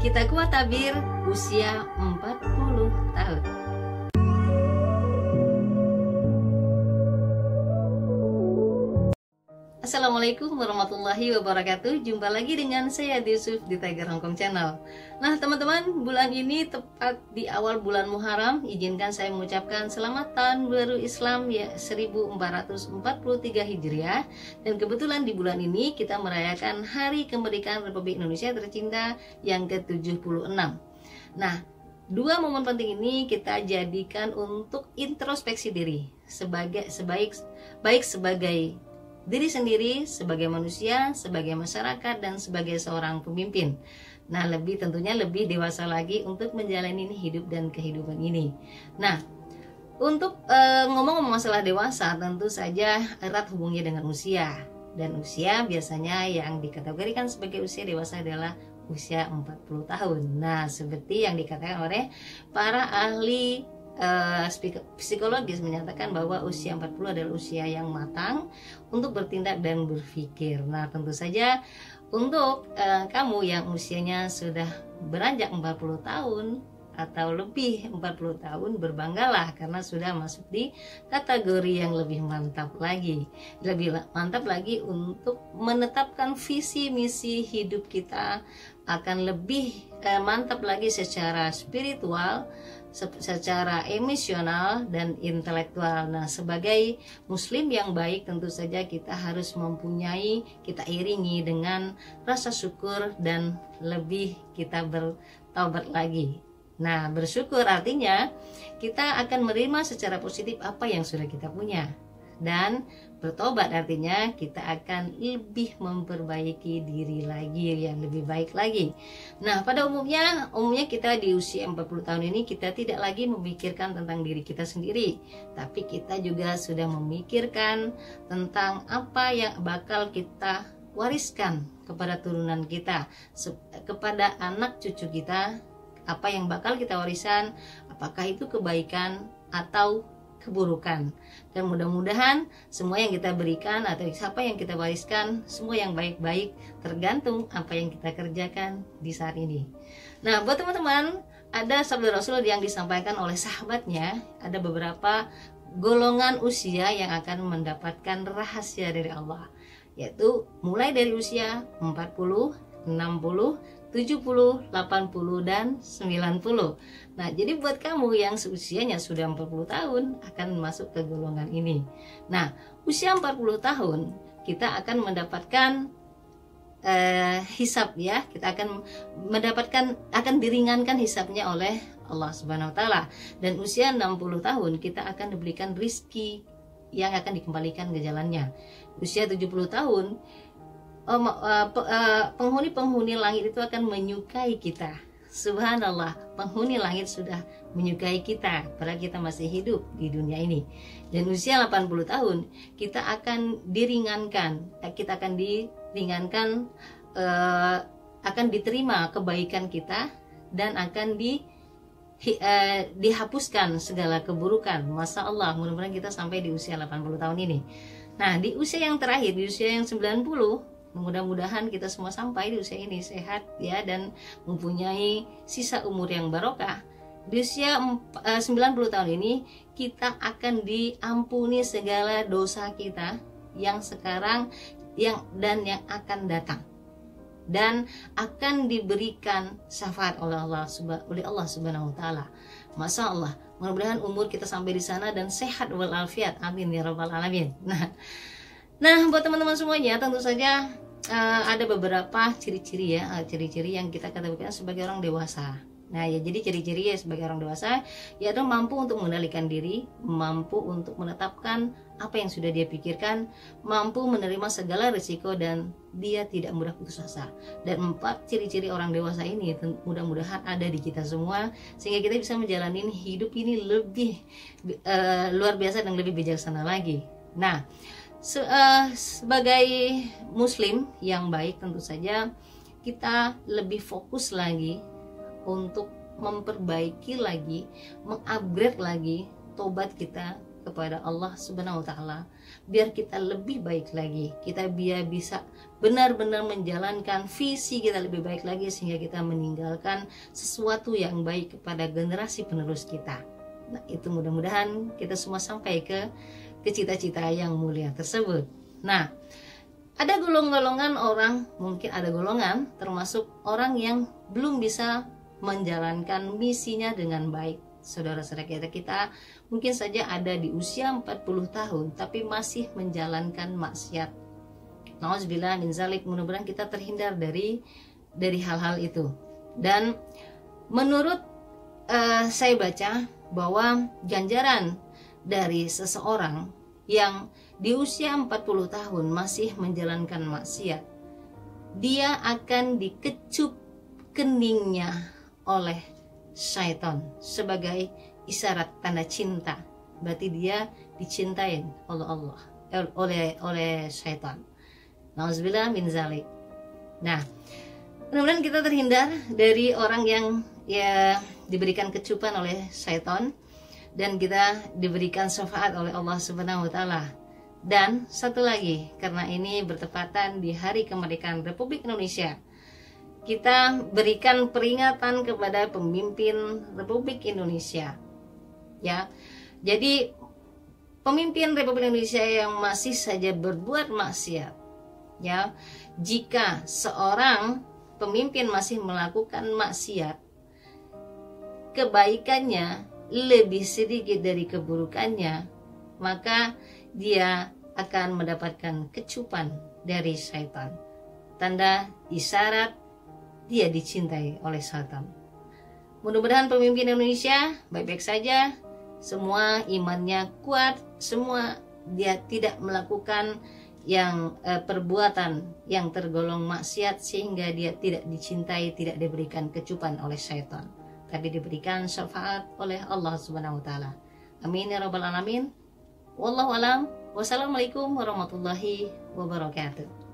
Kita kuat tabir usia 40 tahun. Assalamualaikum warahmatullahi wabarakatuh. Jumpa lagi dengan saya Yusuf di Tiger Hongkong Channel. Nah teman-teman, bulan ini tepat di awal bulan Muharram, izinkan saya mengucapkan selamat tahun baru Islam ya 1443 Hijriah. Dan kebetulan di bulan ini kita merayakan Hari Kemerdekaan Republik Indonesia tercinta yang ke-76. Nah, dua momen penting ini kita jadikan untuk introspeksi diri sebagai diri sendiri, sebagai manusia, sebagai masyarakat, dan sebagai seorang pemimpin. Nah, tentunya lebih dewasa lagi untuk menjalani hidup dan kehidupan ini. Nah, untuk ngomong-ngomong masalah dewasa, tentu saja erat hubungannya dengan usia. Dan usia biasanya yang dikategorikan sebagai usia dewasa adalah usia 40 tahun. Nah, seperti yang dikatakan oleh para ahli psikologis menyatakan bahwa usia 40 adalah usia yang matang untuk bertindak dan berpikir. Nah, tentu saja untuk kamu yang usianya sudah beranjak 40 tahun atau lebih 40 tahun, berbanggalah karena sudah masuk di kategori yang lebih mantap lagi. Lebih mantap lagi untuk menetapkan visi misi hidup kita, akan lebih mantap lagi secara spiritual, secara emosional dan intelektual. Nah, sebagai muslim yang baik tentu saja kita harus kita iringi dengan rasa syukur dan lebih kita bertaubat lagi. Nah, bersyukur artinya kita akan menerima secara positif apa yang sudah kita punya. Dan bertobat artinya kita akan lebih memperbaiki diri lagi yang lebih baik lagi. Nah, pada umumnya kita di usia 40 tahun ini kita tidak lagi memikirkan tentang diri kita sendiri, tapi kita juga sudah memikirkan tentang apa yang bakal kita wariskan kepada turunan kita, kepada anak cucu kita, apa yang bakal kita wariskan, apakah itu kebaikan atau keburukan. Dan mudah-mudahan semua yang kita berikan atau siapa yang kita wariskan, semua yang baik-baik, tergantung apa yang kita kerjakan di saat ini. Nah, buat teman-teman, ada sabda Rasul yang disampaikan oleh sahabatnya, ada beberapa golongan usia yang akan mendapatkan rahasia dari Allah, yaitu mulai dari usia 40, 60, 70, 80, dan 90. Nah, jadi buat kamu yang usianya sudah 40 tahun akan masuk ke golongan ini. Nah, usia 40 tahun kita akan mendapatkan hisab ya. Kita akan diringankan hisabnya oleh Allah Subhanahu wa taala. Dan usia 60 tahun kita akan diberikan rizki yang akan dikembalikan ke jalannya. Usia 70 tahun penghuni langit itu akan menyukai kita. Subhanallah, penghuni langit sudah menyukai kita padahal kita masih hidup di dunia ini. Dan usia 80 tahun kita akan diringankan, akan diterima kebaikan kita dan akan dihapuskan segala keburukan. Masya Allah, mudah-mudahan kita sampai di usia 80 tahun ini. Nah, di usia yang terakhir, di usia yang 90, mudah-mudahan kita semua sampai di usia ini sehat ya dan mempunyai sisa umur yang barokah. Di usia 90 tahun ini kita akan diampuni segala dosa kita yang sekarang yang akan datang, dan akan diberikan syafaat oleh Allah Subhanahu wa taala. Masya Allah, mudah-mudahan umur kita sampai di sana dan sehat walafiat. Amin ya rabbal alamin. Nah, buat teman-teman semuanya, tentu saja ada beberapa ciri-ciri yang kita katakan sebagai orang dewasa. Nah, ya jadi ciri-ciri ya sebagai orang dewasa yaitu mampu untuk mengendalikan diri, mampu untuk menetapkan apa yang sudah dia pikirkan, mampu menerima segala risiko, dan dia tidak mudah putus asa. Dan 4 ciri-ciri orang dewasa ini mudah-mudahan ada di kita semua sehingga kita bisa menjalani hidup ini lebih luar biasa dan lebih bijaksana lagi. Nah, sebagai muslim yang baik tentu saja kita lebih fokus lagi untuk memperbaiki lagi, mengupgrade lagi tobat kita kepada Allah Subhanahu wa taala, biar kita lebih baik lagi, kita biar bisa benar-benar menjalankan visi kita lebih baik lagi, sehingga kita meninggalkan sesuatu yang baik kepada generasi penerus kita. Nah, itu mudah-mudahan kita semua sampai ke cita-cita yang mulia tersebut. Nah, ada golongan orang, mungkin ada golongan termasuk orang yang belum bisa menjalankan misinya dengan baik. Saudara-saudara kita mungkin saja ada di usia 40 tahun tapi masih menjalankan maksiat. Nauzubillah min zalik. Mudah-mudahan kita terhindar dari hal-hal itu. Dan menurut saya baca bahwa ganjaran dari seseorang yang di usia 40 tahun masih menjalankan maksiat, dia akan dikecup keningnya oleh syaitan sebagai isyarat tanda cinta. Berarti dia dicintai oleh Allah, oleh syaitan. Nauzubillah min zalik. Nah, mudah-mudahan kita terhindar dari orang yang ya diberikan kecupan oleh syaitan, dan kita diberikan syafaat oleh Allah Subhanahu wa taala. Dan satu lagi, karena ini bertepatan di hari kemerdekaan Republik Indonesia, kita berikan peringatan kepada pemimpin Republik Indonesia. Ya. Jadi pemimpin Republik Indonesia yang masih saja berbuat maksiat, ya, jika seorang pemimpin masih melakukan maksiat, kebaikannya lebih sedikit dari keburukannya, maka dia akan mendapatkan kecupan dari syaitan. Tanda isyarat dia dicintai oleh syaitan. Mudah-mudahan pemimpin Indonesia baik-baik saja, semua imannya kuat, semua dia tidak melakukan yang perbuatan yang tergolong maksiat, sehingga dia tidak dicintai, tidak diberikan kecupan oleh syaitan, tapi diberikan syafaat oleh Allah Subhanahu wa taala. Amin ya rabbal alamin. Wallahu alam. Wassalamualaikum warahmatullahi wabarakatuh.